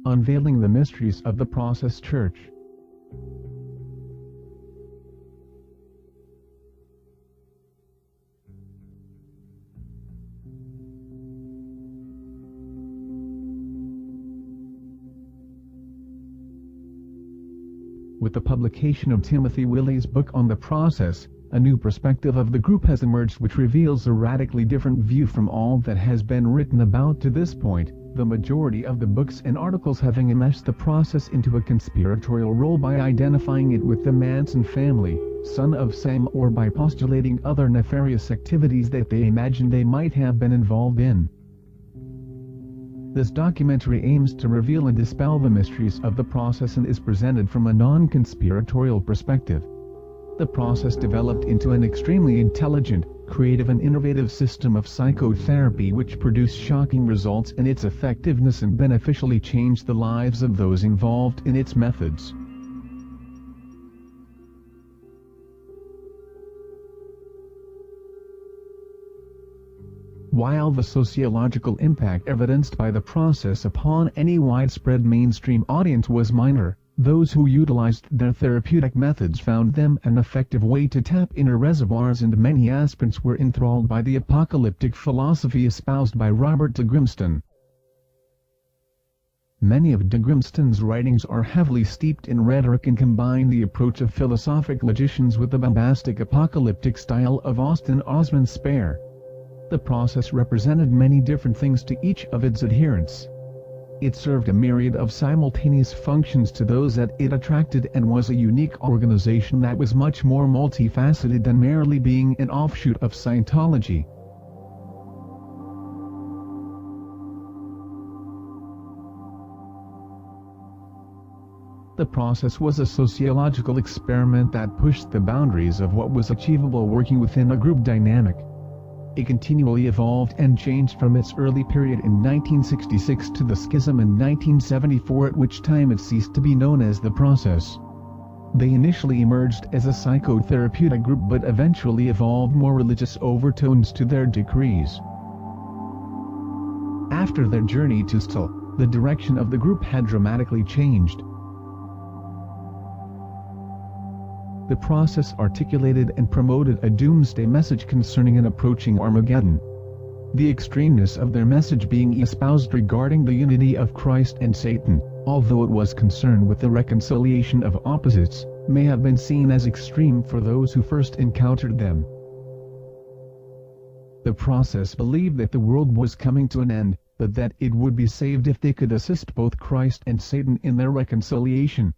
Unveiling the Mysteries of the Process Church. With the publication of Timothy Willey's book on the process, a new perspective of the group has emerged which reveals a radically different view from all that has been written about to this point, the majority of the books and articles having enmeshed the process into a conspiratorial role by identifying it with the Manson family, son of Sam, or by postulating other nefarious activities that they imagine they might have been involved in. This documentary aims to reveal and dispel the mysteries of the process and is presented from a non-conspiratorial perspective. The process developed into an extremely intelligent, creative and innovative system of psychotherapy which produced shocking results in its effectiveness and beneficially changed the lives of those involved in its methods. While the sociological impact evidenced by the process upon any widespread mainstream audience was minor, those who utilized their therapeutic methods found them an effective way to tap inner reservoirs, and many aspirants were enthralled by the apocalyptic philosophy espoused by Robert de Grimston. Many of de Grimston's writings are heavily steeped in rhetoric and combine the approach of philosophic logicians with the bombastic apocalyptic style of Austin Osman Spare. The process represented many different things to each of its adherents. It served a myriad of simultaneous functions to those that it attracted and was a unique organization that was much more multifaceted than merely being an offshoot of Scientology. The process was a sociological experiment that pushed the boundaries of what was achievable working within a group dynamic. It continually evolved and changed from its early period in 1966 to the schism in 1974, at which time it ceased to be known as the process. They initially emerged as a psychotherapeutic group but eventually evolved more religious overtones to their decrees. After their journey to Still, the direction of the group had dramatically changed. The process articulated and promoted a doomsday message concerning an approaching Armageddon. The extremeness of their message being espoused regarding the unity of Christ and Satan, although it was concerned with the reconciliation of opposites, may have been seen as extreme for those who first encountered them. The process believed that the world was coming to an end, but that it would be saved if they could assist both Christ and Satan in their reconciliation.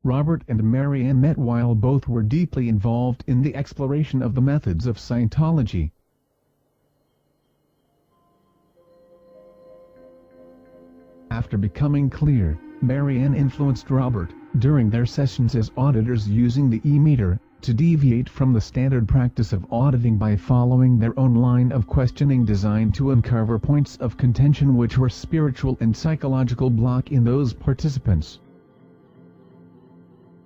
Robert and Mary Ann met while both were deeply involved in the exploration of the methods of Scientology. After becoming clear, Mary Ann influenced Robert, during their sessions as auditors using the E-meter, to deviate from the standard practice of auditing by following their own line of questioning designed to uncover points of contention which were spiritual and psychological block in those participants.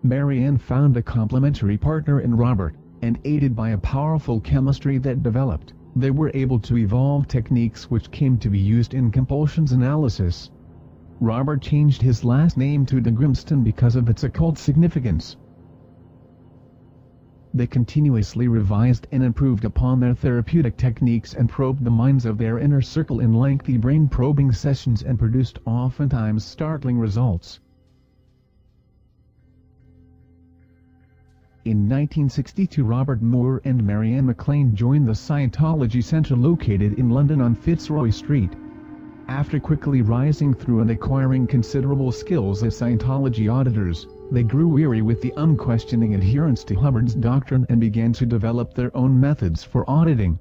Mary Ann found a complementary partner in Robert, and aided by a powerful chemistry that developed, they were able to evolve techniques which came to be used in compulsions analysis. Robert changed his last name to de Grimston because of its occult significance. They continuously revised and improved upon their therapeutic techniques and probed the minds of their inner circle in lengthy brain-probing sessions and produced oftentimes startling results. In 1962, Robert Moore and Mary Ann McLean joined the Scientology Center located in London on Fitzroy Street. After quickly rising through and acquiring considerable skills as Scientology auditors, they grew weary with the unquestioning adherence to Hubbard's doctrine and began to develop their own methods for auditing.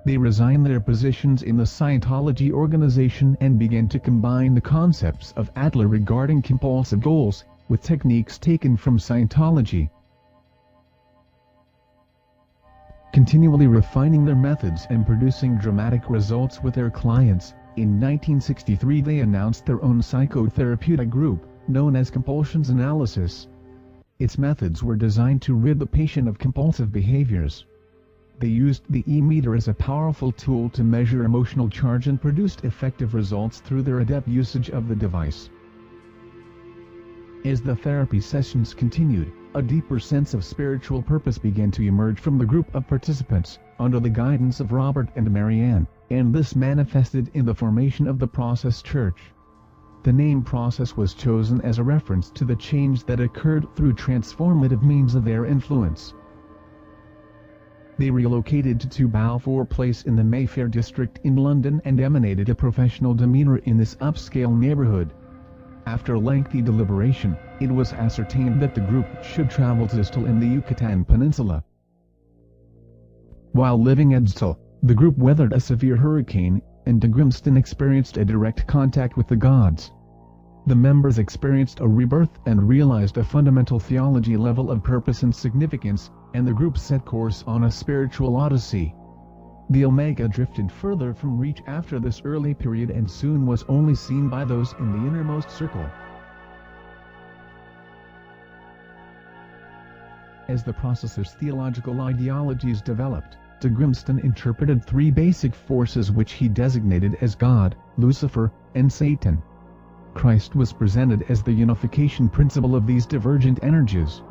They resigned their positions in the Scientology organization and began to combine the concepts of Adler regarding compulsive goals with techniques taken from Scientology. Continually refining their methods and producing dramatic results with their clients, in 1963 they announced their own psychotherapeutic group, known as Compulsions Analysis. Its methods were designed to rid the patient of compulsive behaviors. They used the e-meter as a powerful tool to measure emotional charge and produced effective results through their adept usage of the device. As the therapy sessions continued, a deeper sense of spiritual purpose began to emerge from the group of participants, under the guidance of Robert and Marianne, and this manifested in the formation of the Process Church. The name Process was chosen as a reference to the change that occurred through transformative means of their influence. They relocated to 2 Balfour Place in the Mayfair district in London and emanated a professional demeanor in this upscale neighborhood. After lengthy deliberation, it was ascertained that the group should travel to Stil in the Yucatan Peninsula. While living at Stil, the group weathered a severe hurricane, and de Grimston experienced a direct contact with the gods. The members experienced a rebirth and realized a fundamental theology level of purpose and significance, and the group set course on a spiritual odyssey. The Omega drifted further from reach after this early period and soon was only seen by those in the innermost circle. As the processor's theological ideologies developed, de Grimston interpreted 3 basic forces which he designated as God, Lucifer, and Satan. Christ was presented as the unification principle of these divergent energies.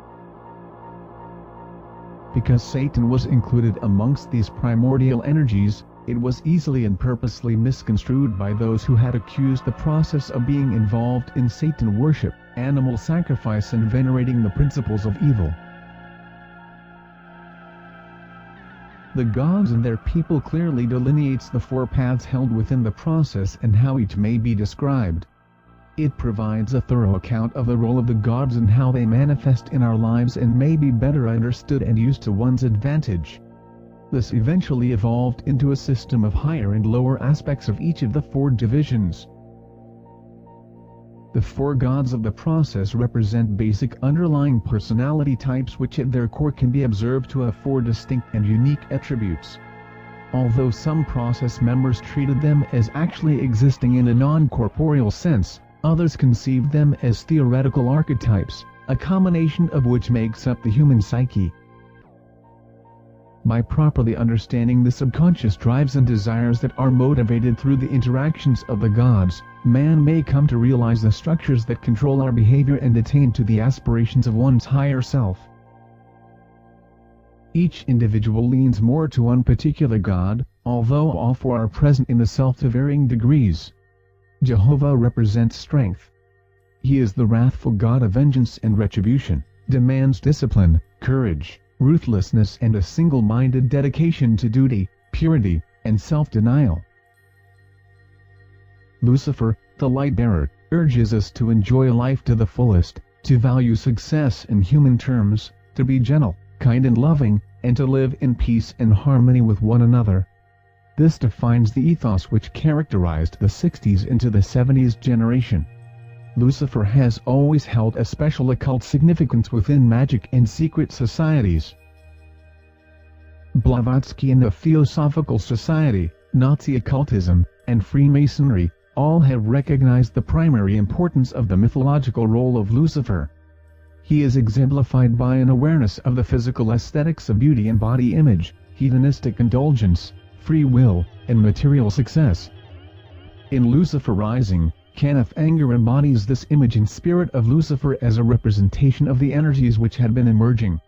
Because Satan was included amongst these primordial energies, it was easily and purposely misconstrued by those who had accused the process of being involved in Satan worship, animal sacrifice and venerating the principles of evil. The gods and their people clearly delineates the 4 paths held within the process and how each may be described. It provides a thorough account of the role of the gods and how they manifest in our lives and may be better understood and used to one's advantage. This eventually evolved into a system of higher and lower aspects of each of the 4 divisions. The 4 gods of the process represent basic underlying personality types which at their core can be observed to have 4 distinct and unique attributes. Although some process members treated them as actually existing in a non-corporeal sense, others conceived them as theoretical archetypes, a combination of which makes up the human psyche. By properly understanding the subconscious drives and desires that are motivated through the interactions of the gods, man may come to realize the structures that control our behavior and attain to the aspirations of one's higher self. Each individual leans more to one particular god, although all 4 are present in the self to varying degrees. Jehovah represents strength. He is the wrathful God of vengeance and retribution, demands discipline, courage, ruthlessness and a single-minded dedication to duty, purity, and self-denial. Lucifer, the light-bearer, urges us to enjoy life to the fullest, to value success in human terms, to be gentle, kind and loving, and to live in peace and harmony with one another. This defines the ethos which characterized the 60s into the 70s generation. Lucifer has always held a special occult significance within magic and secret societies. Blavatsky and the Theosophical Society, Nazi occultism, and Freemasonry all have recognized the primary importance of the mythological role of Lucifer. He is exemplified by an awareness of the physical aesthetics of beauty and body image, hedonistic indulgence, free will, and material success. In Lucifer Rising, Kenneth Anger embodies this image and spirit of Lucifer as a representation of the energies which had been emerging.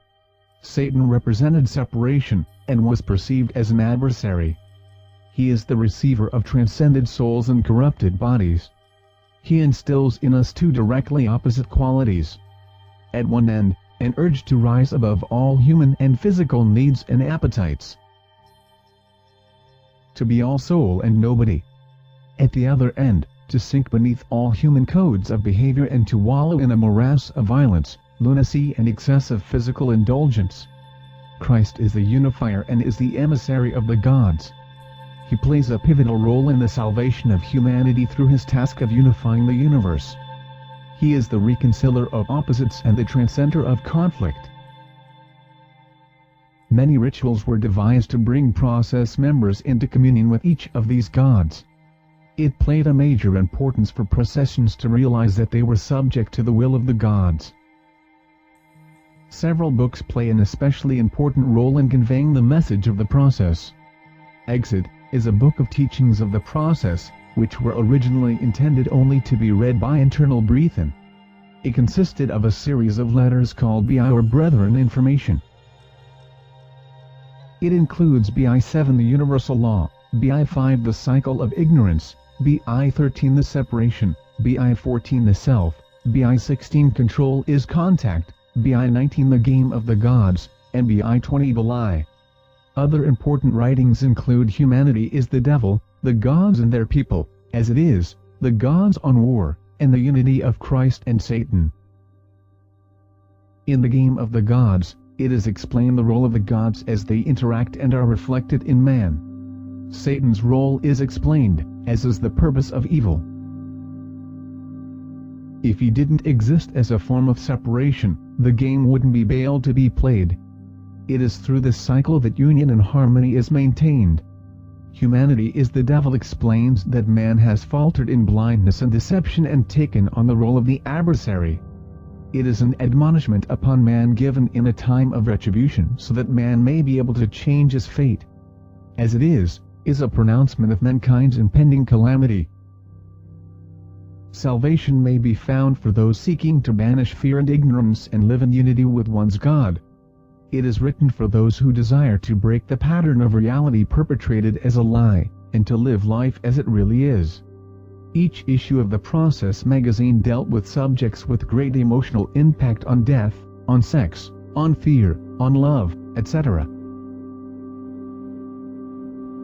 Satan represented separation, and was perceived as an adversary. He is the receiver of transcended souls and corrupted bodies. He instills in us 2 directly opposite qualities. At one end, an urge to rise above all human and physical needs and appetites, to be all soul and nobody. At the other end, to sink beneath all human codes of behavior and to wallow in a morass of violence, lunacy and excessive physical indulgence. Christ is the unifier and is the emissary of the gods. He plays a pivotal role in the salvation of humanity through his task of unifying the universe. He is the reconciler of opposites and the transcender of conflict. Many rituals were devised to bring process members into communion with each of these gods. It played a major importance for processions to realize that they were subject to the will of the gods. Several books play an especially important role in conveying the message of the process. Exit is a book of teachings of the process, which were originally intended only to be read by internal breathing. It consisted of a series of letters called BI or Brethren Information. It includes BI 7 the Universal Law, BI 5 the Cycle of Ignorance, BI 13 the Separation, BI 14 the Self, BI 16 Control is Contact, BI 19 the Game of the Gods, and BI 20 the Lie. Other important writings include Humanity is the Devil, the Gods and Their People, As It Is, the Gods on War, and the Unity of Christ and Satan. In the Game of the Gods, it is explained the role of the gods as they interact and are reflected in man. Satan's role is explained, as is the purpose of evil. If he didn't exist as a form of separation, the game wouldn't be able to be played. It is through this cycle that union and harmony is maintained. Humanity is the Devil explains that man has faltered in blindness and deception and taken on the role of the adversary. It is an admonishment upon man given in a time of retribution so that man may be able to change his fate. As It Is a pronouncement of mankind's impending calamity. Salvation may be found for those seeking to banish fear and ignorance and live in unity with one's God. It is written for those who desire to break the pattern of reality perpetrated as a lie, and to live life as it really is. Each issue of the Process magazine dealt with subjects with great emotional impact on death, on sex, on fear, on love, etc.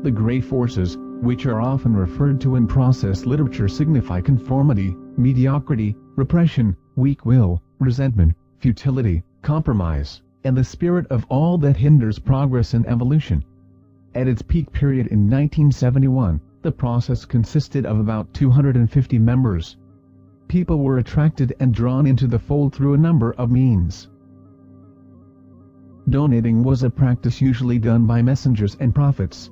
The gray forces, which are often referred to in process literature, signify conformity, mediocrity, repression, weak will, resentment, futility, compromise, and the spirit of all that hinders progress and evolution. At its peak period in 1971, the process consisted of about 250 members. People were attracted and drawn into the fold through a number of means. Donating was a practice usually done by messengers and prophets.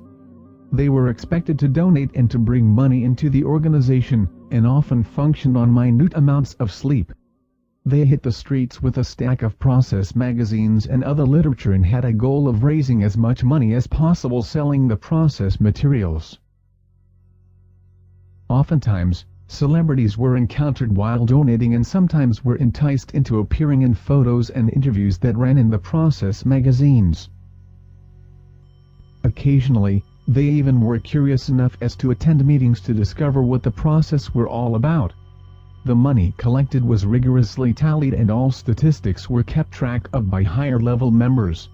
They were expected to donate and to bring money into the organization, and often functioned on minute amounts of sleep. They hit the streets with a stack of process magazines and other literature and had a goal of raising as much money as possible selling the process materials. Oftentimes, celebrities were encountered while donating and sometimes were enticed into appearing in photos and interviews that ran in the process magazines. Occasionally, they even were curious enough as to attend meetings to discover what the process were all about. The money collected was rigorously tallied and all statistics were kept track of by higher-level members.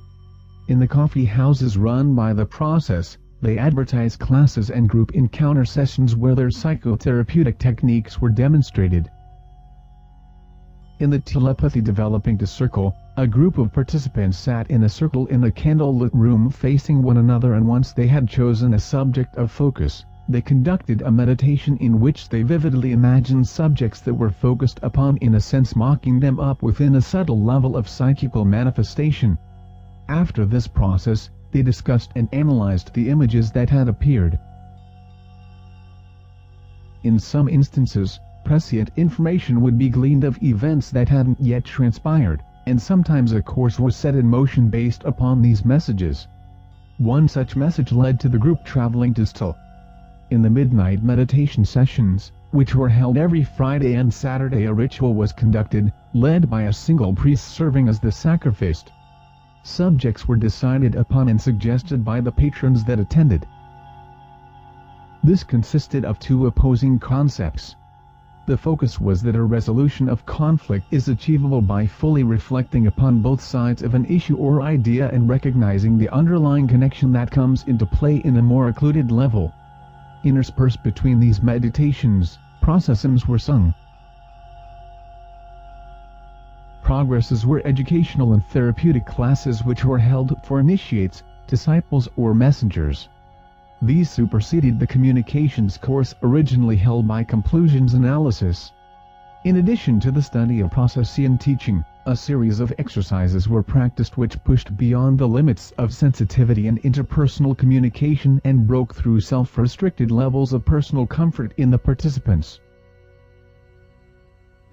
In the coffee houses run by the process, they advertised classes and group encounter sessions where their psychotherapeutic techniques were demonstrated. In the telepathy developing to circle, a group of participants sat in a circle in a candlelit room facing one another, and once they had chosen a subject of focus, they conducted a meditation in which they vividly imagined subjects that were focused upon, in a sense mocking them up within a subtle level of psychical manifestation. After this process, they discussed and analyzed the images that had appeared. In some instances, prescient information would be gleaned of events that hadn't yet transpired, and sometimes a course was set in motion based upon these messages. One such message led to the group traveling to Still. In the midnight meditation sessions, which were held every Friday and Saturday, a ritual was conducted, led by a single priest serving as the sacrificed. Subjects were decided upon and suggested by the patrons that attended. This consisted of two opposing concepts. The focus was that a resolution of conflict is achievable by fully reflecting upon both sides of an issue or idea and recognizing the underlying connection that comes into play in a more occluded level. Interspersed between these meditations, processions were sung. Progresses were educational and therapeutic classes which were held for initiates, disciples or messengers. These superseded the communications course originally held by Conclusions Analysis. In addition to the study of processian teaching, a series of exercises were practiced which pushed beyond the limits of sensitivity and interpersonal communication and broke through self-restricted levels of personal comfort in the participants.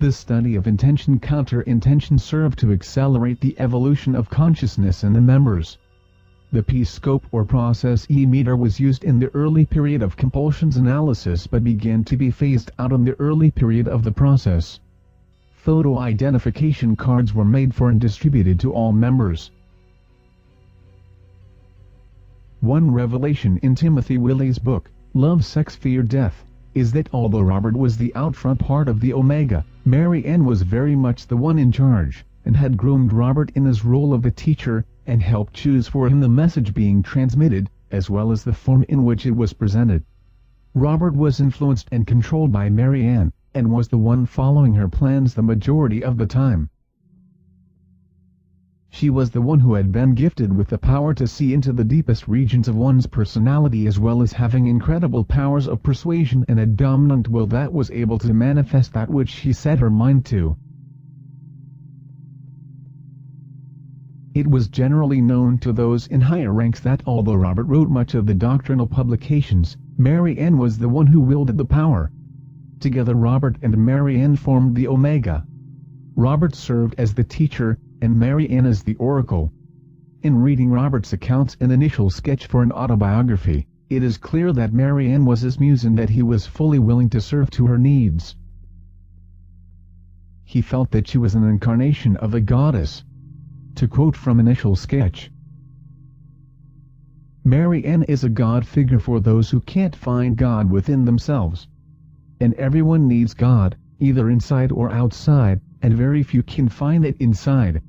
This study of intention-counter-intention served to accelerate the evolution of consciousness in the members. The P-scope or process E-meter was used in the early period of compulsions analysis but began to be phased out in the early period of the process. Photo identification cards were made for and distributed to all members. One revelation in Timothy Willey's book, Love, Sex, Fear, Death, is that although Robert was the out-front part of the Omega, Mary Ann was very much the one in charge, and had groomed Robert in his role of the teacher, and helped choose for him the message being transmitted, as well as the form in which it was presented. Robert was influenced and controlled by Mary Ann, and was the one following her plans the majority of the time. She was the one who had been gifted with the power to see into the deepest regions of one's personality, as well as having incredible powers of persuasion and a dominant will that was able to manifest that which she set her mind to. It was generally known to those in higher ranks that although Robert wrote much of the doctrinal publications, Mary Ann was the one who wielded the power. Together Robert and Mary Ann formed the Omega. Robert served as the teacher, and Mary Ann as the oracle. In reading Robert's accounts and initial sketch for an autobiography, it is clear that Mary Ann was his muse and that he was fully willing to serve to her needs. He felt that she was an incarnation of the goddess. To quote from initial sketch, Mary Ann is a God figure for those who can't find God within themselves. And everyone needs God, either inside or outside, and very few can find it inside.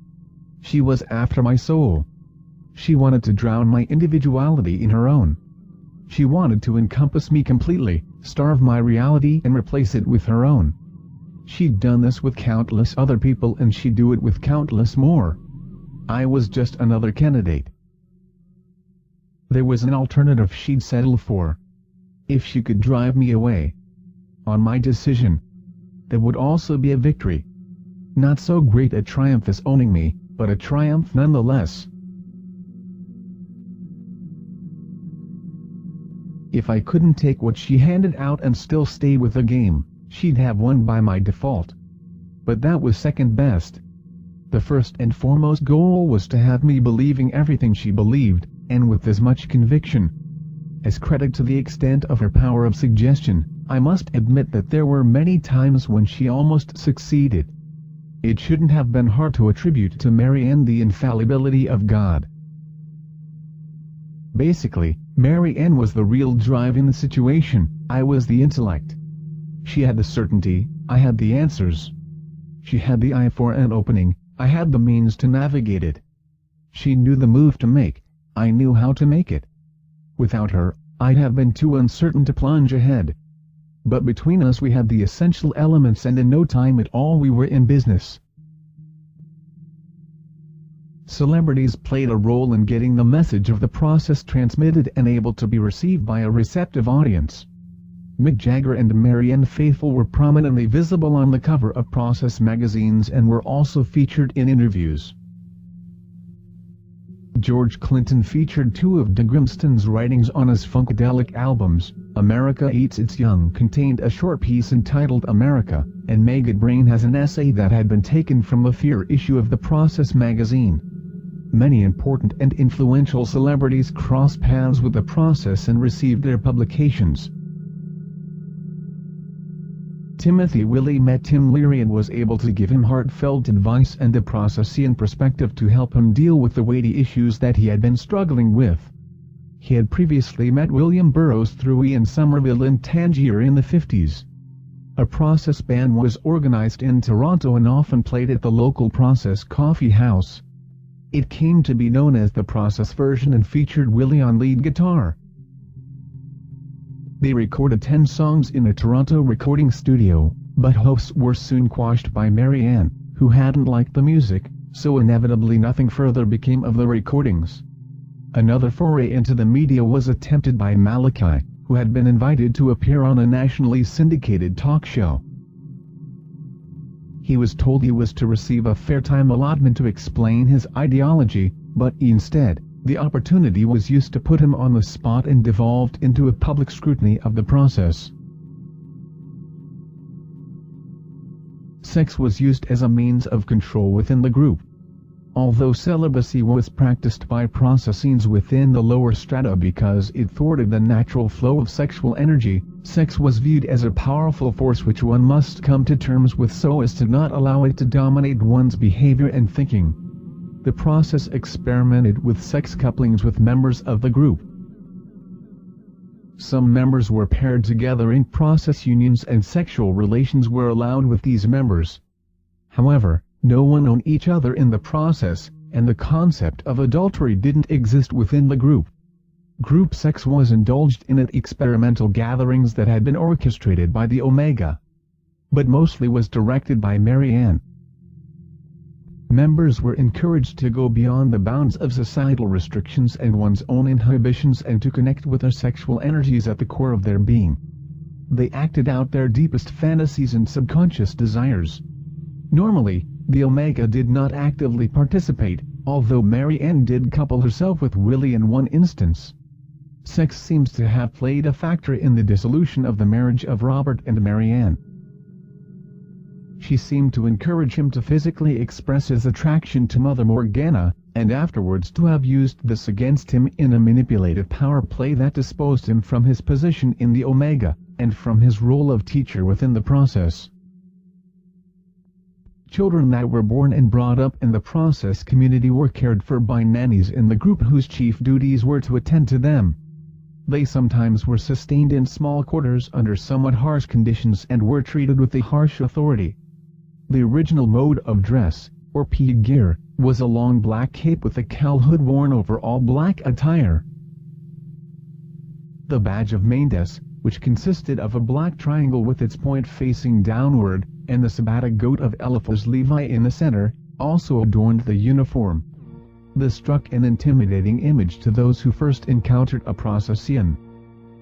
She was after my soul. She wanted to drown my individuality in her own. She wanted to encompass me completely, starve my reality and replace it with her own. She'd done this with countless other people and she'd do it with countless more. I was just another candidate. There was an alternative she'd settle for. If she could drive me away on my decision, there would also be a victory. Not so great a triumph as owning me, but a triumph nonetheless. If I couldn't take what she handed out and still stay with the game, she'd have won by my default. But that was second best. The first and foremost goal was to have me believing everything she believed, and with as much conviction. As credit to the extent of her power of suggestion, I must admit that there were many times when she almost succeeded. It shouldn't have been hard to attribute to Mary Ann the infallibility of God. Basically, Mary Ann was the real drive in the situation, I was the intellect. She had the certainty, I had the answers. She had the eye for an opening, I had the means to navigate it. She knew the move to make, I knew how to make it. Without her, I'd have been too uncertain to plunge ahead. But between us we had the essential elements, and in no time at all we were in business. Celebrities played a role in getting the message of the process transmitted and able to be received by a receptive audience. Mick Jagger and Mary Ann Faithfull were prominently visible on the cover of Process magazines and were also featured in interviews. George Clinton featured two of De Grimston's writings on his Funkadelic albums. America Eats Its Young contained a short piece entitled America, and Maggot Brain has an essay that had been taken from the Fear issue of the Process magazine. Many important and influential celebrities crossed paths with the Process and received their publications. Timothy Willey met Tim Leary and was able to give him heartfelt advice and a Processian perspective to help him deal with the weighty issues that he had been struggling with. He had previously met William Burroughs through Ian Somerville in Tangier in the 50s. A Process band was organized in Toronto and often played at the local Process coffee house. It came to be known as the Process version and featured Willey on lead guitar. They recorded 10 songs in a Toronto recording studio, but hopes were soon quashed by Mary Ann, who hadn't liked the music, so inevitably nothing further became of the recordings. Another foray into the media was attempted by Malachi, who had been invited to appear on a nationally syndicated talk show. He was told he was to receive a fair time allotment to explain his ideology, but instead, the opportunity was used to put him on the spot and devolved into a public scrutiny of the Process. sex was used as a means of control within the group. Although celibacy was practiced by processeans within the lower strata because it thwarted the natural flow of sexual energy, sex was viewed as a powerful force which one must come to terms with so as to not allow it to dominate one's behavior and thinking. The process experimented with sex couplings with members of the group. Some members were paired together in process unions and sexual relations were allowed with these members. However, no one owned each other in the process, and the concept of adultery didn't exist within the group. Group sex was indulged in at experimental gatherings that had been orchestrated by the Omega, but mostly was directed by Mary Ann. Members were encouraged to go beyond the bounds of societal restrictions and one's own inhibitions and to connect with their sexual energies at the core of their being. They acted out their deepest fantasies and subconscious desires. Normally, the Omega did not actively participate, although Mary Ann did couple herself with Willie in one instance. Sex seems to have played a factor in the dissolution of the marriage of Robert and Mary Ann. She seemed to encourage him to physically express his attraction to Mother Morgana, and afterwards to have used this against him in a manipulative power play that disposed him from his position in the Omega, and from his role of teacher within the process. Children that were born and brought up in the process community were cared for by nannies in the group whose chief duties were to attend to them. They sometimes were sustained in small quarters under somewhat harsh conditions and were treated with a harsh authority. The original mode of dress, or pea gear, was a long black cape with a cowl hood worn over all black attire. The badge of Mendes, which consisted of a black triangle with its point facing downward, and the sabbatic goat of Eliphaz Levi in the center, also adorned the uniform. This struck an intimidating image to those who first encountered a procession.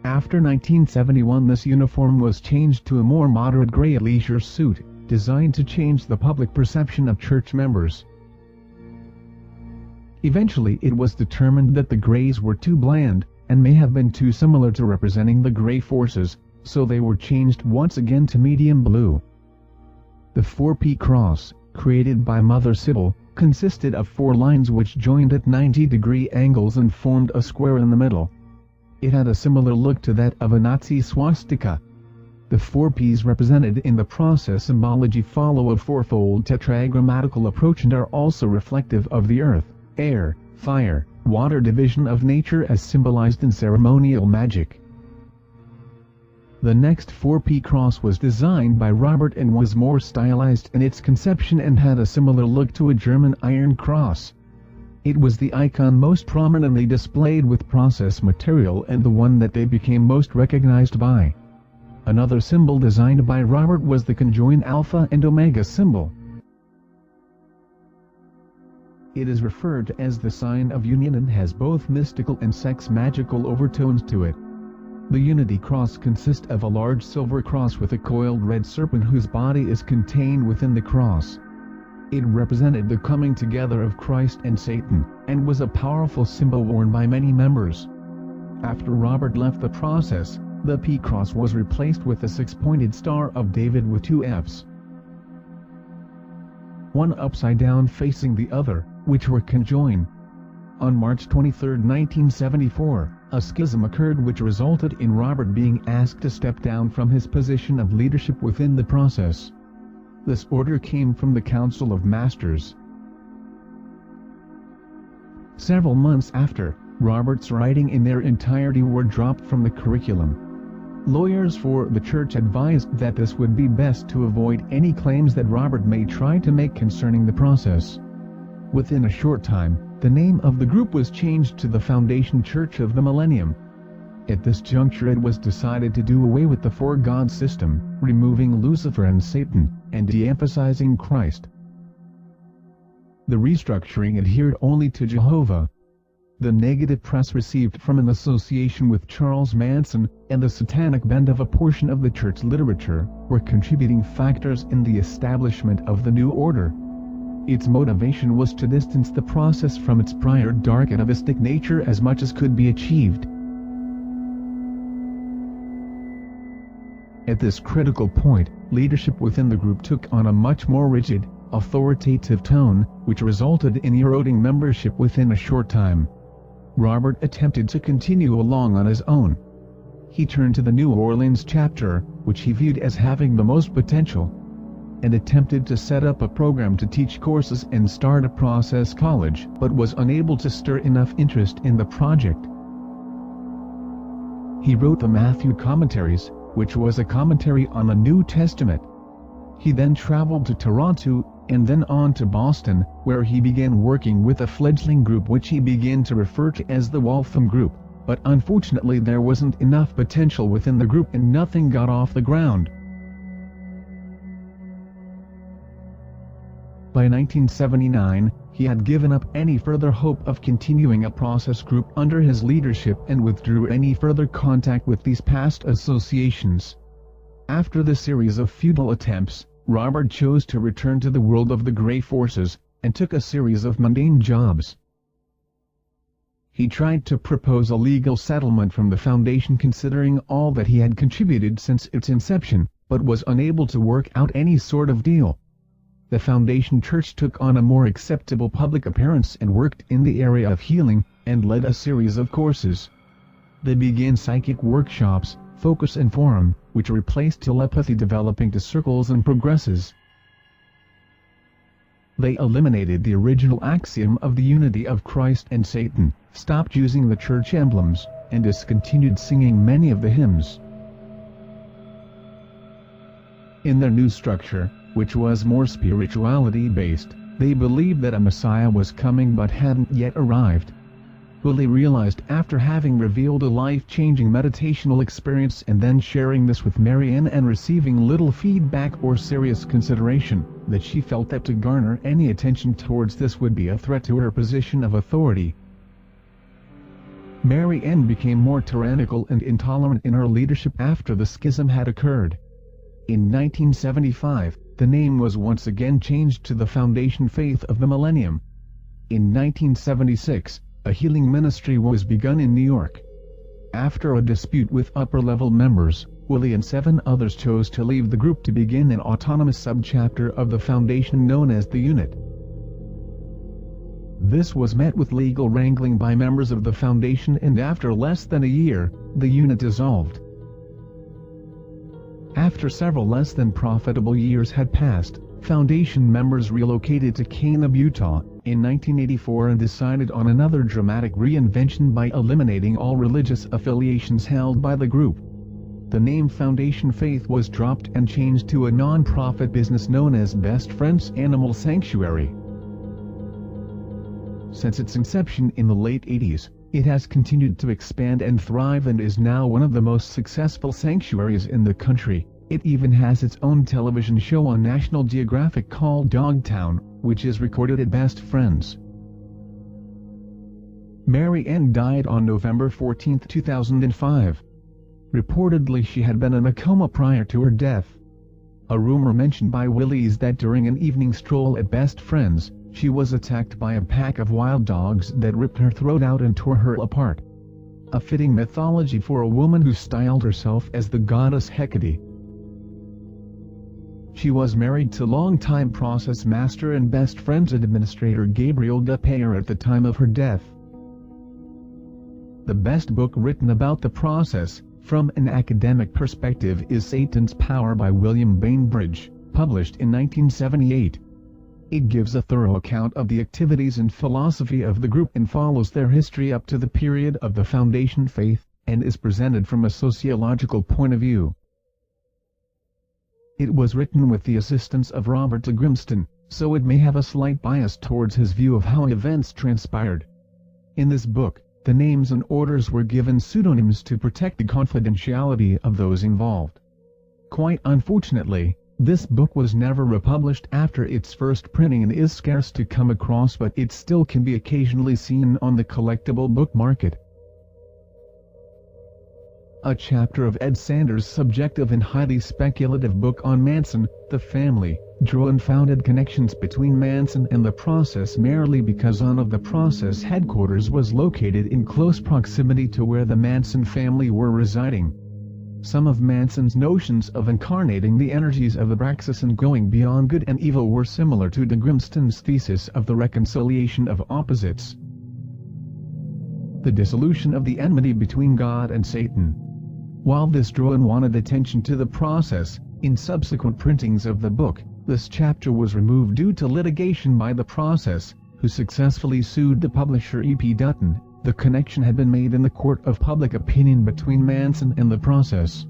After 1971 this uniform was changed to a more moderate gray leisure suit, designed to change the public perception of church members. Eventually it was determined that the grays were too bland, and may have been too similar to representing the gray forces, so they were changed once again to medium blue. The 4P cross, created by Mother Sybil, consisted of 4 lines which joined at 90-degree angles and formed a square in the middle. It had a similar look to that of a Nazi swastika. The 4 Ps represented in the process symbology follow a fourfold tetragrammatical approach and are also reflective of the earth, air, fire, water division of nature as symbolized in ceremonial magic. The next 4P cross was designed by Robert and was more stylized in its conception and had a similar look to a German iron cross. It was the icon most prominently displayed with process material and the one that they became most recognized by. Another symbol designed by Robert was the conjoined Alpha and Omega symbol. It is referred to as the sign of union and has both mystical and sex-magical overtones to it. The Unity Cross consists of a large silver cross with a coiled red serpent whose body is contained within the cross. It represented the coming together of Christ and Satan, and was a powerful symbol worn by many members. After Robert left the process, the P cross was replaced with a 6-pointed Star of David with 2 Fs. One upside down facing the other, which were conjoined. On March 23, 1974, a schism occurred which resulted in Robert being asked to step down from his position of leadership within the process. This order came from the Council of Masters. Several months after, Robert's writing in their entirety were dropped from the curriculum. Lawyers for the church advised that this would be best to avoid any claims that Robert may try to make concerning the process. Within a short time, the name of the group was changed to the Foundation Church of the Millennium. At this juncture it was decided to do away with the four-God system, removing Lucifer and Satan, and de-emphasizing Christ. The restructuring adhered only to Jehovah. The negative press received from an association with Charles Manson, and the satanic bend of a portion of the church literature, were contributing factors in the establishment of the new order. Its motivation was to distance the process from its prior dark atavistic nature as much as could be achieved. At this critical point, leadership within the group took on a much more rigid, authoritative tone, which resulted in eroding membership within a short time. Robert attempted to continue along on his own. He turned to the New Orleans chapter, which he viewed as having the most potential, and attempted to set up a program to teach courses and start a process college, but was unable to stir enough interest in the project. He wrote the Matthew Commentaries, which was a commentary on the New Testament. He then traveled to Toronto, and then on to Boston, where he began working with a fledgling group which he began to refer to as the Waltham Group, but unfortunately there wasn't enough potential within the group and nothing got off the ground. By 1979, he had given up any further hope of continuing a process group under his leadership and withdrew any further contact with these past associations. After the series of futile attempts, Robert chose to return to the world of the Grey Forces, and took a series of mundane jobs. He tried to propose a legal settlement from the foundation considering all that he had contributed since its inception, but was unable to work out any sort of deal. The Foundation Church took on a more acceptable public appearance and worked in the area of healing, and led a series of courses. They began psychic workshops, focus and forum, which replaced telepathy, developing to circles and progresses. They eliminated the original axiom of the unity of Christ and Satan, stopped using the church emblems, and discontinued singing many of the hymns. In their new structure, which was more spirituality-based, they believed that a Messiah was coming but hadn't yet arrived. Willie realized after having revealed a life-changing meditational experience and then sharing this with Marianne and receiving little feedback or serious consideration, that she felt that to garner any attention towards this would be a threat to her position of authority. Marianne became more tyrannical and intolerant in her leadership after the schism had occurred. In 1975, the name was once again changed to the Foundation Faith of the Millennium. In 1976, a healing ministry was begun in New York. After a dispute with upper-level members, Willie and 7 others chose to leave the group to begin an autonomous subchapter of the Foundation known as the Unit. This was met with legal wrangling by members of the Foundation, and after less than a year, the Unit dissolved. After several less than profitable years had passed, Foundation members relocated to Kanab, Utah, in 1984 and decided on another dramatic reinvention by eliminating all religious affiliations held by the group. The name Foundation Faith was dropped and changed to a non-profit business known as Best Friends Animal Sanctuary. Since its inception in the late 80s, it has continued to expand and thrive and is now one of the most successful sanctuaries in the country. It even has its own television show on National Geographic called Dogtown, which is recorded at Best Friends. Marianne died on November 14, 2005. Reportedly she had been in a coma prior to her death. A rumor mentioned by Willie is that during an evening stroll at Best Friends, she was attacked by a pack of wild dogs that ripped her throat out and tore her apart. A fitting mythology for a woman who styled herself as the goddess Hecate. She was married to longtime process master and Best Friends administrator Gabriel DePayer at the time of her death. The best book written about the process, from an academic perspective, is Satan's Power by William Bainbridge, published in 1978. It gives a thorough account of the activities and philosophy of the group and follows their history up to the period of the Foundation Faith, and is presented from a sociological point of view. It was written with the assistance of Robert de Grimston, so it may have a slight bias towards his view of how events transpired. In this book, the names and orders were given pseudonyms to protect the confidentiality of those involved. Quite unfortunately, this book was never republished after its first printing and is scarce to come across, but it still can be occasionally seen on the collectible book market. A chapter of Ed Sanders' subjective and highly speculative book on Manson, the family, drew unfounded connections between Manson and the process merely because one of the process headquarters was located in close proximity to where the Manson family were residing. Some of Manson's notions of incarnating the energies of the Braxis and going beyond good and evil were similar to de Grimston's thesis of the reconciliation of opposites, the dissolution of the enmity between God and Satan. While this drew unwanted attention to the process, in subsequent printings of the book, this chapter was removed due to litigation by the process, who successfully sued the publisher E.P. Dutton. The connection had been made in the court of public opinion between Manson and the process.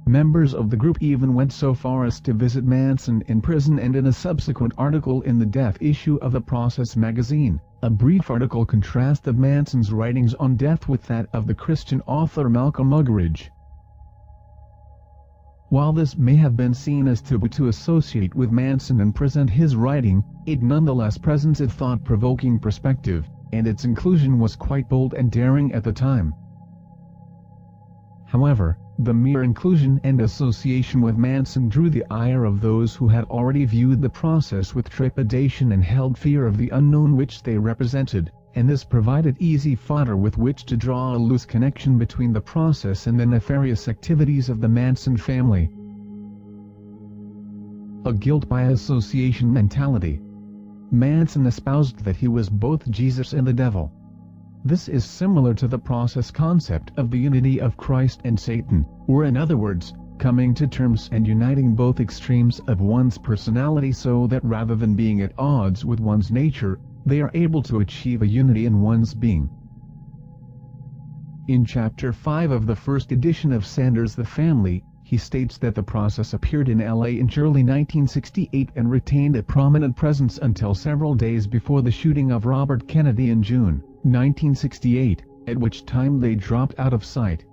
Members of the group even went so far as to visit Manson in prison, and in a subsequent article in the death issue of the Process magazine, a brief article contrasted Manson's writings on death with that of the Christian author Malcolm Muggeridge. While this may have been seen as taboo to associate with Manson and present his writing, it nonetheless presents a thought-provoking perspective, and its inclusion was quite bold and daring at the time. However, the mere inclusion and association with Manson drew the ire of those who had already viewed the process with trepidation and held fear of the unknown which they represented, and this provided easy fodder with which to draw a loose connection between the process and the nefarious activities of the Manson family. A guilt by association mentality. Manson espoused that he was both Jesus and the devil. This is similar to the process concept of the unity of Christ and Satan, or in other words, coming to terms and uniting both extremes of one's personality so that rather than being at odds with one's nature, they are able to achieve a unity in one's being. In Chapter 5 of the first edition of Sanders the Family, he states that the process appeared in LA in early 1968 and retained a prominent presence until several days before the shooting of Robert Kennedy in June 1968, at which time they dropped out of sight.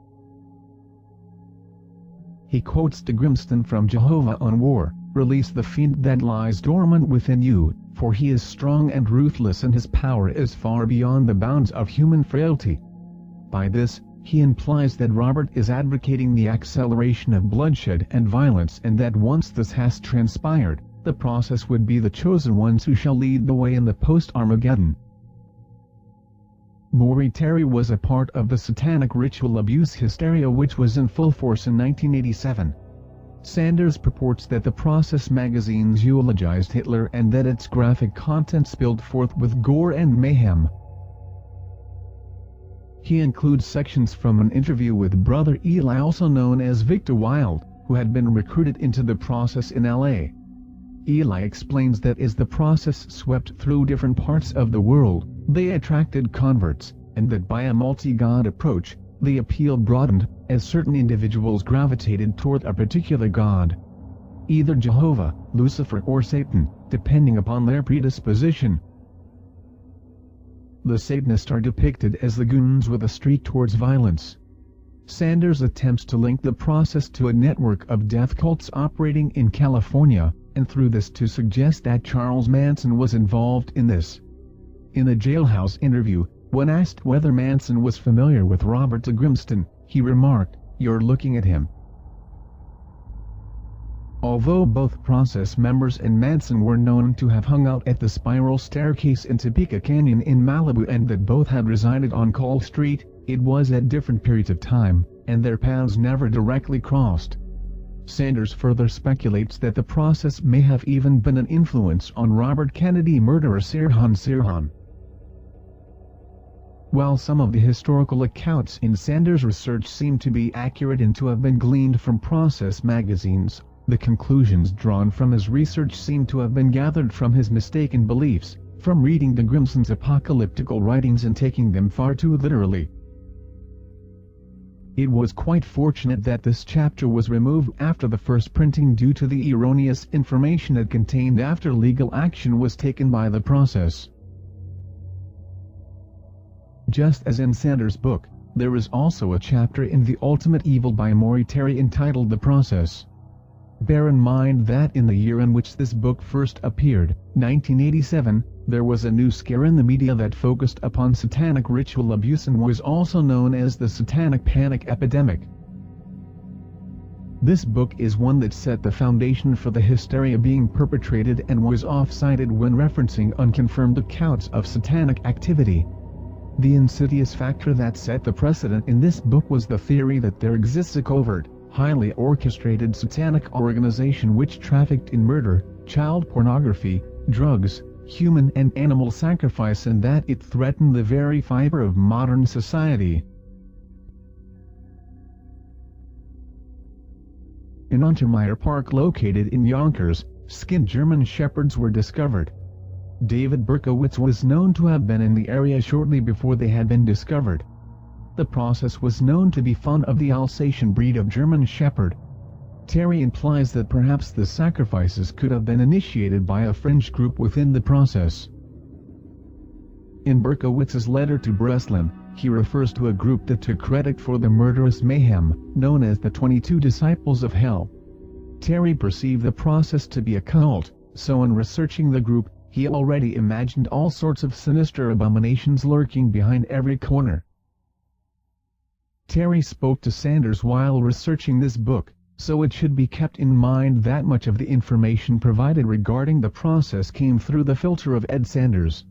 He quotes de Grimston from Jehovah on War, "Release the fiend that lies dormant within you, for he is strong and ruthless and his power is far beyond the bounds of human frailty." By this, he implies that Robert is advocating the acceleration of bloodshed and violence, and that once this has transpired, the process would be the chosen ones who shall lead the way in the post-Armageddon. Maury Terry was a part of the satanic ritual abuse hysteria which was in full force in 1987. Sanders purports that the Process magazines eulogized Hitler and that its graphic content spilled forth with gore and mayhem. He includes sections from an interview with Brother Eli, also known as Victor Wilde, who had been recruited into the Process in LA. Eli explains that as the Process swept through different parts of the world, they attracted converts, and that by a multi-god approach, the appeal broadened, as certain individuals gravitated toward a particular god. Either Jehovah, Lucifer or Satan, depending upon their predisposition. The Satanists are depicted as the goons with a streak towards violence. Sanders attempts to link the Process to a network of death cults operating in California, and through this to suggest that Charles Manson was involved in this. In a jailhouse interview, when asked whether Manson was familiar with Robert de Grimston, he remarked, "You're looking at him." Although both Process members and Manson were known to have hung out at the Spiral Staircase in Topeka Canyon in Malibu and that both had resided on Call Street, it was at different periods of time, and their paths never directly crossed. Sanders further speculates that the Process may have even been an influence on Robert Kennedy murderer Sirhan Sirhan. While some of the historical accounts in Sanders' research seem to be accurate and to have been gleaned from Process magazines, the conclusions drawn from his research seem to have been gathered from his mistaken beliefs, from reading de Grimston's apocalyptical writings and taking them far too literally. It was quite fortunate that this chapter was removed after the first printing due to the erroneous information it contained after legal action was taken by the Process. Just as in Sanders' book, there is also a chapter in The Ultimate Evil by Maury Terry entitled The Process. Bear in mind that in the year in which this book first appeared, 1987, there was a new scare in the media that focused upon satanic ritual abuse and was also known as the Satanic Panic Epidemic. This book is one that set the foundation for the hysteria being perpetrated and was off-cited when referencing unconfirmed accounts of satanic activity. The insidious factor that set the precedent in this book was the theory that there exists a covert, highly orchestrated satanic organization which trafficked in murder, child pornography, drugs, human and animal sacrifice, and that it threatened the very fiber of modern society. In Untermeyer Park located in Yonkers, skinned German shepherds were discovered. David Berkowitz was known to have been in the area shortly before they had been discovered. The process was known to be fond of the Alsatian breed of German shepherd. Terry implies that perhaps the sacrifices could have been initiated by a fringe group within the process. In Berkowitz's letter to Breslin, he refers to a group that took credit for the murderous mayhem, known as the 22 Disciples of Hell. Terry perceived the process to be a cult, so in researching the group, he already imagined all sorts of sinister abominations lurking behind every corner. Terry spoke to Sanders while researching this book, so it should be kept in mind that much of the information provided regarding the process came through the filter of Ed Sanders,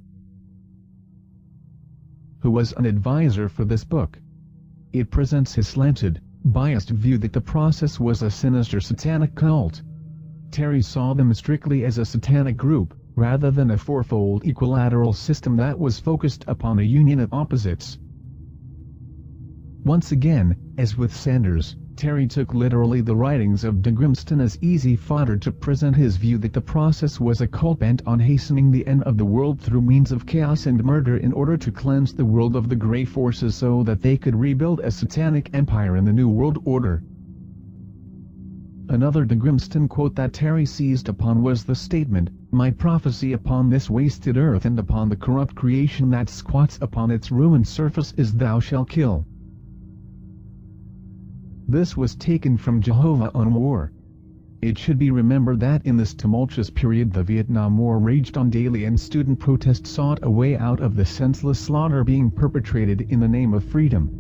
who was an advisor for this book. It presents his slanted, biased view that the process was a sinister satanic cult. Terry saw them strictly as a satanic group, rather than a fourfold equilateral system that was focused upon a union of opposites. Once again, as with Sanders, Terry took literally the writings of de Grimston as easy fodder to present his view that the process was a cult bent on hastening the end of the world through means of chaos and murder in order to cleanse the world of the grey forces so that they could rebuild a satanic empire in the New World Order. Another de Grimston quote that Terry seized upon was the statement, "My prophecy upon this wasted earth and upon the corrupt creation that squats upon its ruined surface is thou shalt kill." This was taken from Jehovah on War. It should be remembered that in this tumultuous period the Vietnam War raged on daily and student protest sought a way out of the senseless slaughter being perpetrated in the name of freedom.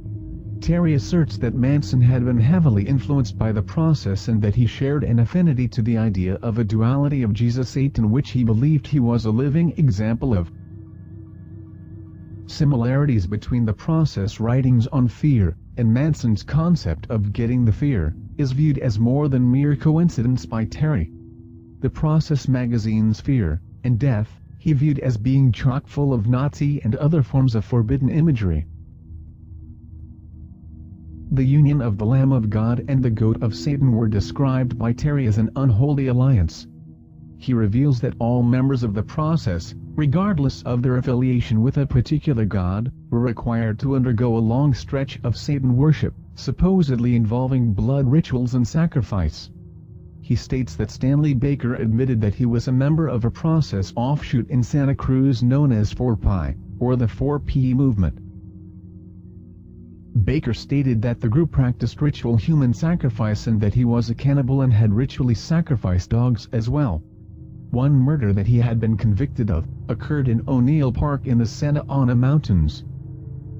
Terry asserts that Manson had been heavily influenced by the process and that he shared an affinity to the idea of a duality of Jesus-Satan, which he believed he was a living example of. Similarities between the process writings on fear and Manson's concept of getting the fear is viewed as more than mere coincidence by Terry. The process magazine's Fear and Death he viewed as being chock full of Nazi and other forms of forbidden imagery. The union of the Lamb of God and the goat of Satan were described by Terry as an unholy alliance. He reveals that all members of the process, regardless of their affiliation with a particular god, were required to undergo a long stretch of Satan worship, supposedly involving blood rituals and sacrifice. He states that Stanley Baker admitted that he was a member of a process offshoot in Santa Cruz known as 4Pi, or the 4P movement. Baker stated that the group practiced ritual human sacrifice and that he was a cannibal and had ritually sacrificed dogs as well. One murder that he had been convicted of occurred in O'Neill Park in the Santa Ana Mountains.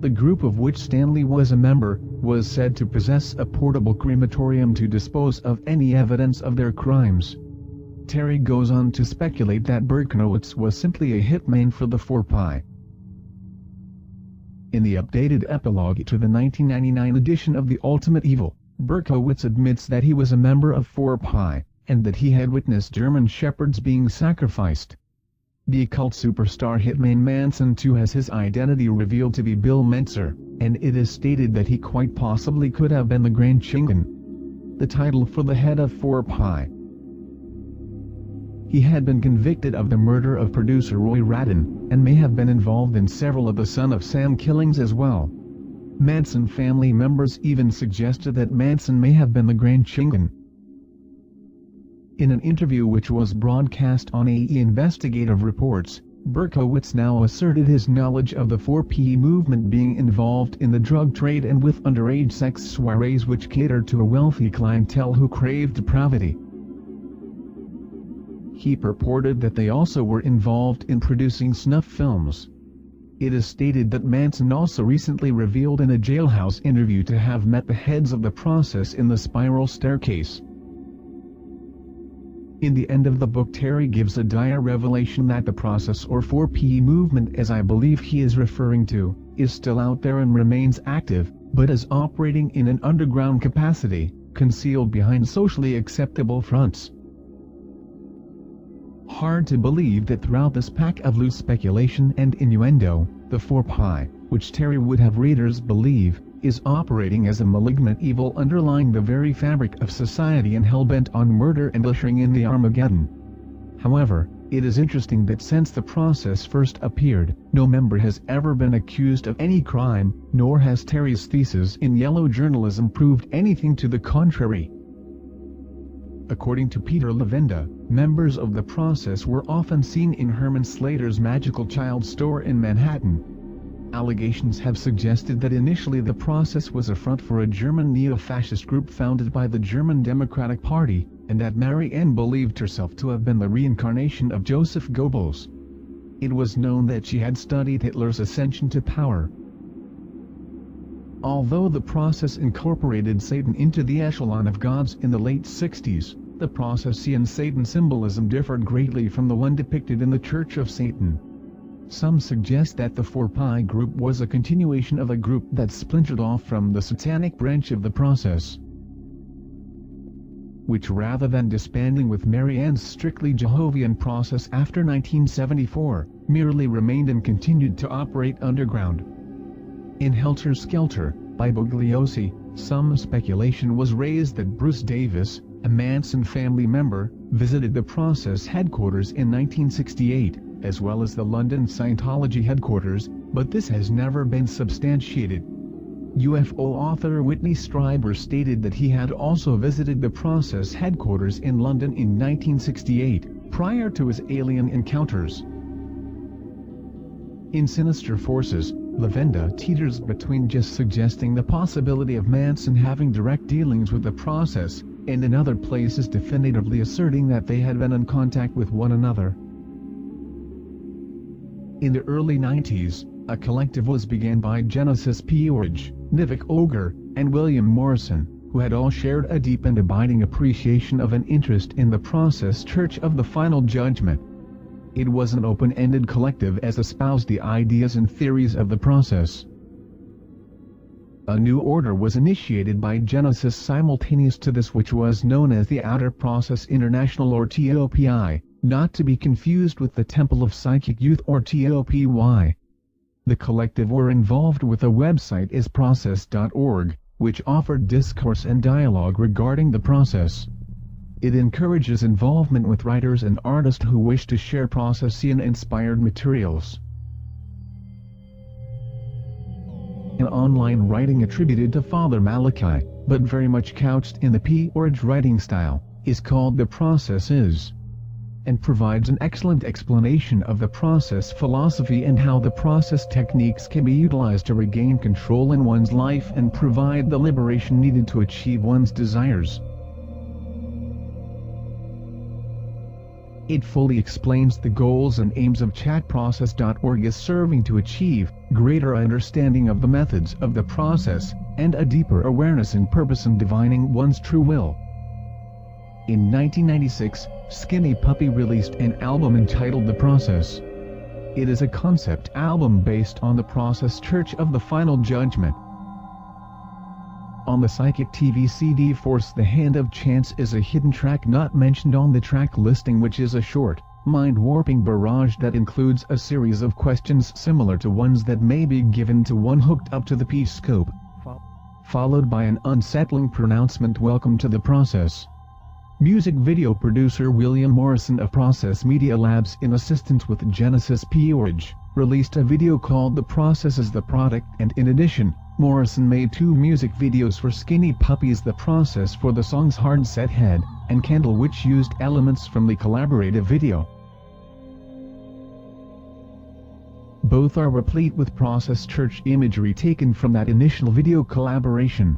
The group of which Stanley was a member was said to possess a portable crematorium to dispose of any evidence of their crimes. Terry goes on to speculate that Berkowitz was simply a hitman for the 4Pi. In the updated epilogue to the 1999 edition of The Ultimate Evil, Berkowitz admits that he was a member of 4Pi, and that he had witnessed German shepherds being sacrificed. The occult superstar hitman Manson too has his identity revealed to be Bill Mentzer, and it is stated that he quite possibly could have been the Grand Chingan, the title for the head of 4Pi. He had been convicted of the murder of producer Roy Radin, and may have been involved in several of the Son of Sam killings as well. Manson family members even suggested that Manson may have been the Grand Chingan. In an interview which was broadcast on AE Investigative Reports, Berkowitz now asserted his knowledge of the 4P movement being involved in the drug trade and with underage sex soirees which catered to a wealthy clientele who craved depravity. He purported that they also were involved in producing snuff films. It is stated that Manson also recently revealed in a jailhouse interview to have met the heads of the process in the spiral staircase. In the end of the book, Terry gives a dire revelation that the process or 4P movement, as I believe he is referring to, is still out there and remains active, but is operating in an underground capacity, concealed behind socially acceptable fronts. Hard to believe that throughout this pack of loose speculation and innuendo, the 4pi, which Terry would have readers believe, is operating as a malignant evil underlying the very fabric of society and hell-bent on murder and ushering in the Armageddon. However, it is interesting that since the process first appeared, no member has ever been accused of any crime, nor has Terry's thesis in yellow journalism proved anything to the contrary. According to Peter Levenda, members of the process were often seen in Herman Slater's Magical Child store in Manhattan. Allegations have suggested that initially the process was a front for a German neo-fascist group founded by the German Democratic Party, and that Mary Ann believed herself to have been the reincarnation of Joseph Goebbels. It was known that she had studied Hitler's ascension to power. Although the process incorporated Satan into the echelon of gods in the late 60s, the Processian Satan symbolism differed greatly from the one depicted in the Church of Satan. Some suggest that the 4pi group was a continuation of a group that splintered off from the satanic branch of the process, which rather than disbanding with Mary Ann's strictly Jehovian process after 1974, merely remained and continued to operate underground. In Helter Skelter, by Bugliosi, some speculation was raised that Bruce Davis, a Manson family member, visited the process headquarters in 1968, as well as the London Scientology headquarters, but this has never been substantiated. UFO author Whitney Strieber stated that he had also visited the process headquarters in London in 1968, prior to his alien encounters. In Sinister Forces, Levenda teeters between just suggesting the possibility of Manson having direct dealings with the process, and in other places definitively asserting that they had been in contact with one another. In the early 90s, a collective was began by Genesis P-Orridge, Nivek Ogre, and William Morrison, who had all shared a deep and abiding appreciation of an interest in the process Church of the Final Judgment. It was an open-ended collective as espoused the ideas and theories of the process. A new order was initiated by Genesis simultaneous to this, which was known as the Outer Process International or TOPI, not to be confused with the Temple of Psychic Youth or TOPY. The collective were involved with a website isprocess.org, which offered discourse and dialogue regarding the process. It encourages involvement with writers and artists who wish to share Processian-inspired materials. An online writing attributed to Father Malachi, but very much couched in the P-Orridge writing style, is called The Process Is, and provides an excellent explanation of the process philosophy and how the process techniques can be utilized to regain control in one's life and provide the liberation needed to achieve one's desires. It fully explains the goals and aims of chatprocess.org as serving to achieve greater understanding of the methods of the process, and a deeper awareness and purpose in divining one's true will. In 1996, Skinny Puppy released an album entitled The Process. It is a concept album based on the process Church of the Final Judgment. On the Psychic TV CD Force the Hand of Chance is a hidden track not mentioned on the track listing, which is a short, mind-warping barrage that includes a series of questions similar to ones that may be given to one hooked up to the P-scope, followed by an unsettling pronouncement, "Welcome to the process." Music video producer William Morrison of Process Media Labs, in assistance with Genesis P-Orridge, released a video called The Process Is the Product, and in addition, Morrison made 2 music videos for Skinny Puppy's The Process for the songs Hard Set Head and Candle, which used elements from the collaborative video. Both are replete with process church imagery taken from that initial video collaboration.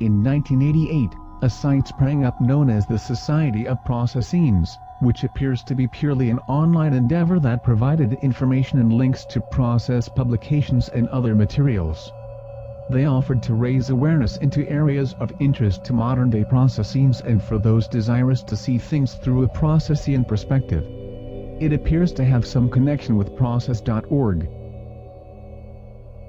In 1988, a site sprang up known as the Society of Processines, which appears to be purely an online endeavor that provided information and links to process publications and other materials. They offered to raise awareness into areas of interest to modern-day processines and for those desirous to see things through a Processian perspective. It appears to have some connection with Process.org.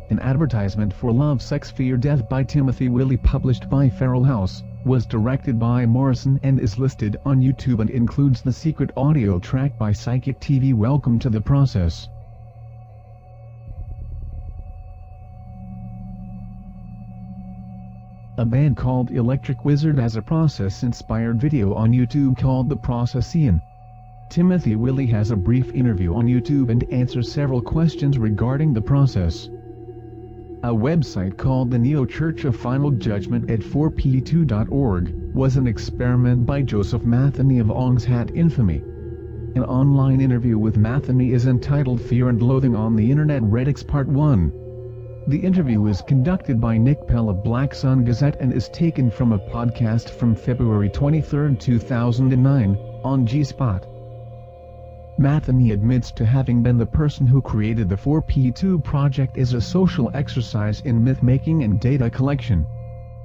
An advertisement for Love, Sex, Fear, Death by Timothy Willie, published by Feral House, was directed by Morrison and is listed on YouTube and includes the secret audio track by Psychic TV. Welcome to the process. A band called Electric Wizard has a process-inspired video on YouTube called The Processian. Timothy Willie has a brief interview on YouTube and answers several questions regarding the process. A website called the Neo Church of Final Judgment at 4p2.org was an experiment by Joseph Matheny of Ong's Hat infamy. An online interview with Matheny is entitled Fear and Loathing on the Internet Redux Part 1. The interview is conducted by Nick Pell of Black Sun Gazette and is taken from a podcast from February 23, 2009, on G-Spot. Matheny admits to having been the person who created the 4p2 project as a social exercise in myth-making and data collection.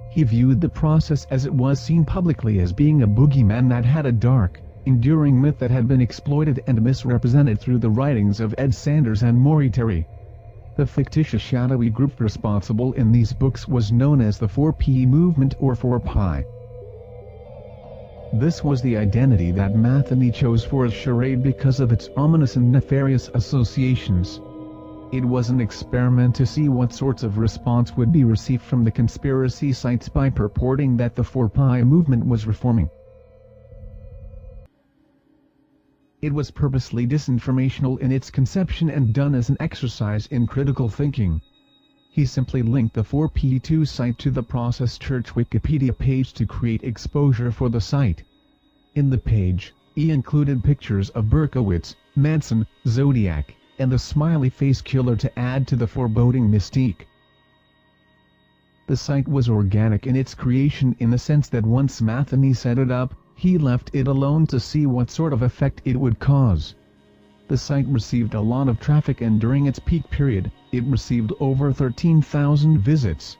He viewed the process as it was seen publicly as being a boogeyman that had a dark, enduring myth that had been exploited and misrepresented through the writings of Ed Sanders and Maury Terry. The fictitious shadowy group responsible in these books was known as the 4p movement or 4pi. This was the identity that Matheny chose for his charade because of its ominous and nefarious associations. It was an experiment to see what sorts of response would be received from the conspiracy sites by purporting that the 4pi movement was reforming. It was purposely disinformational in its conception and done as an exercise in critical thinking. He simply linked the 4p2 site to the Process Church Wikipedia page to create exposure for the site. In the page, he included pictures of Berkowitz, Manson, Zodiac, and the smiley face killer to add to the foreboding mystique. The site was organic in its creation in the sense that once Matheny set it up, he left it alone to see what sort of effect it would cause. The site received a lot of traffic and during its peak period, it received over 13,000 visits.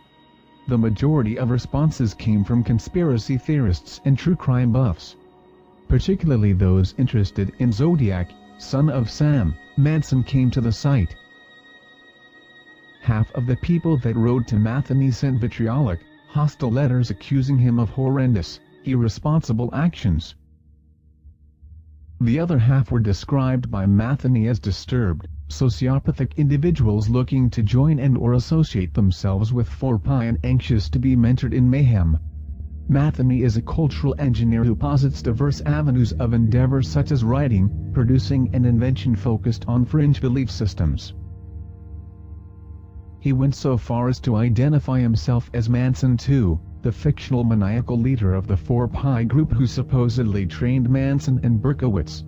The majority of responses came from conspiracy theorists and true crime buffs. Particularly those interested in Zodiac, son of Sam, Manson came to the site. Half of the people that wrote to Matheny sent vitriolic, hostile letters accusing him of horrendous, irresponsible actions. The other half were described by Matheny as disturbed, sociopathic individuals looking to join and or associate themselves with 4pi and anxious to be mentored in mayhem. Matheny is a cultural engineer who posits diverse avenues of endeavor such as writing, producing and invention focused on fringe belief systems. He went so far as to identify himself as Manson II, the fictional maniacal leader of the 4pi group who supposedly trained Manson and Berkowitz.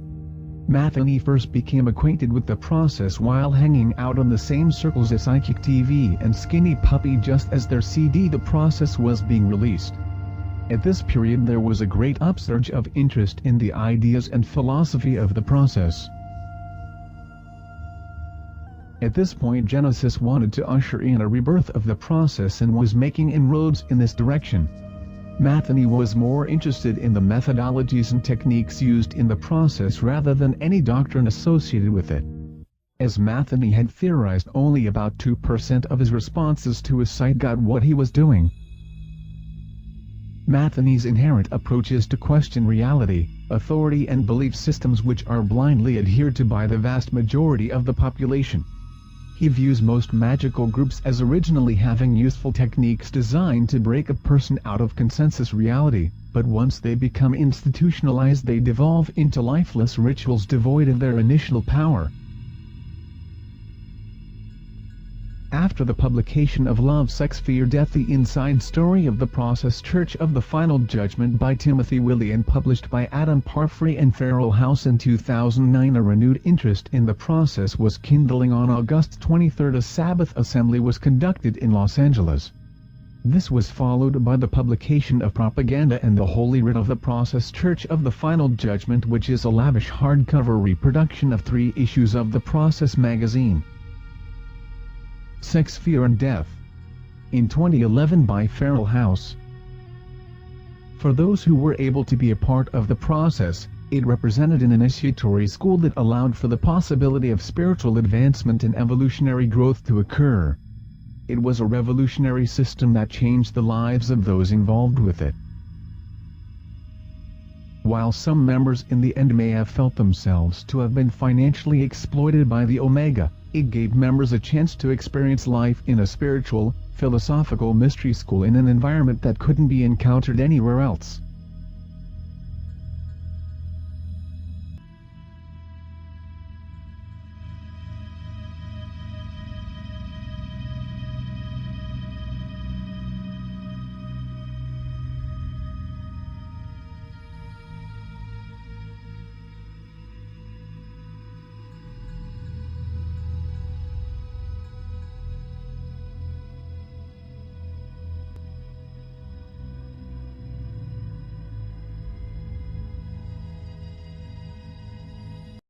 Matheny first became acquainted with the process while hanging out on the same circles as Psychic TV and Skinny Puppy just as their CD The Process was being released. At this period there was a great upsurge of interest in the ideas and philosophy of the process. At this point Genesis wanted to usher in a rebirth of the process and was making inroads in this direction. Matheny was more interested in the methodologies and techniques used in the process rather than any doctrine associated with it. As Matheny had theorized, only about 2% of his responses to his site got what he was doing. Matheny's inherent approach is to question reality, authority and belief systems which are blindly adhered to by the vast majority of the population. He views most magical groups as originally having useful techniques designed to break a person out of consensus reality, but once they become institutionalized they devolve into lifeless rituals devoid of their initial power. After the publication of Love, Sex, Fear, Death, The Inside Story of the Process Church of the Final Judgment by Timothy Willie and published by Adam Parfrey and Feral House in 2009, a renewed interest in the process was kindling. On August 23, a Sabbath assembly was conducted in Los Angeles. This was followed by the publication of Propaganda and the Holy Writ of the Process Church of the Final Judgment, which is a lavish hardcover reproduction of 3 issues of the Process magazine. Sex, Fear and Death, in 2011 by Feral House. For those who were able to be a part of the process, it represented an initiatory school that allowed for the possibility of spiritual advancement and evolutionary growth to occur. it was a revolutionary system that changed the lives of those involved with it. While some members in the end may have felt themselves to have been financially exploited by the Omega, it gave members a chance to experience life in a spiritual, philosophical mystery school in an environment that couldn't be encountered anywhere else.